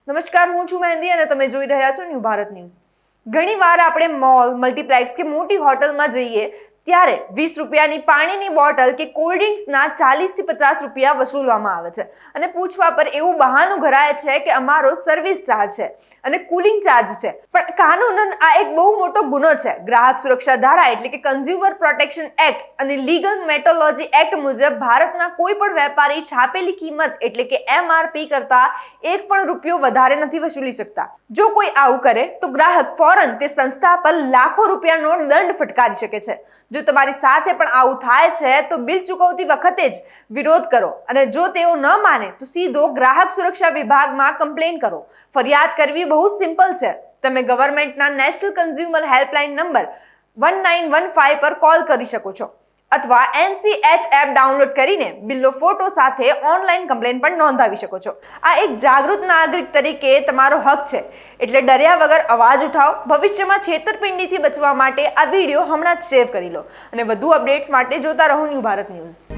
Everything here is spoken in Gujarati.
નમસ્કાર, હું છું મહેંદી અને તમે જોઈ રહ્યા છો ન્યૂ ભારત ન્યૂઝ। ઘણીવાર આપણે મોલ, મલ્ટીપ્લેક્સ કે મોટી હોટલમાં જઈએ ત્યારે 20 રૂપિયાની પાણીની બોટલ કે કોલ્ડ ડ્રિંક્સના 40 થી 50 રૂપિયા વસૂલવામાં આવે છે અને પૂછવા પર એવું બહાનું ઘરાય છે કે અમારો સર્વિસ ચાર્જ છે અને કુલિંગ ચાર્જ છે, પણ કાનૂનન આ એક બહુ મોટો ગુનો છે। ગ્રાહક સુરક્ષા ધારા એટલે કે કન્ઝ્યુમર પ્રોટેક્શન એક્ટ અને લીગલ મેટ્રોલોજી એક્ટ મુજબ ભારતના કોઈ પણ વેપારી છાપેલી કિંમત એટલે કે MRP કરતા એક પણ રૂપિયો વધારે નથી વસૂલી શકતા। જો કોઈ આવું કરે તો ગ્રાહક ફોરન તે સંસ્થા પર લાખો રૂપિયાનો દંડ ફટકારી શકે છે। જો તમારી સાથે પણ આવું થાય છે તો બિલ ચૂકવતી વખતે જ વિરોધ કરો અને જો તેઓ ન માને તો સીધો ગ્રાહક સુરક્ષા વિભાગમાં કમ્પ્લેન કરો। ફરિયાદ કરવી બહુ જ સિમ્પલ છે। તમે ગવર્મેન્ટના નેશનલ કન્ઝ્યુમર હેલ્પલાઇન નંબર 1915 પર કોલ કરી શકો છો અથવા NCH એપ ડાઉનલોડ કરીને બિલનો ફોટો સાથે ઓનલાઈન કમ્પ્લેન પણ નોંધાવી શકો છો। આ એક જાગૃત નાગરિક તરીકે તમારો હક છે, એટલે ડર્યા વગર અવાજ ઉઠાવો। ભવિષ્યમાં છેતરપિંડીથી બચવા માટે આ વિડીયો હમણાં જ સેવ કરી લો અને વધુ અપડેટ્સ માટે જોતા રહો ન્યૂ ભારત ન્યૂઝ।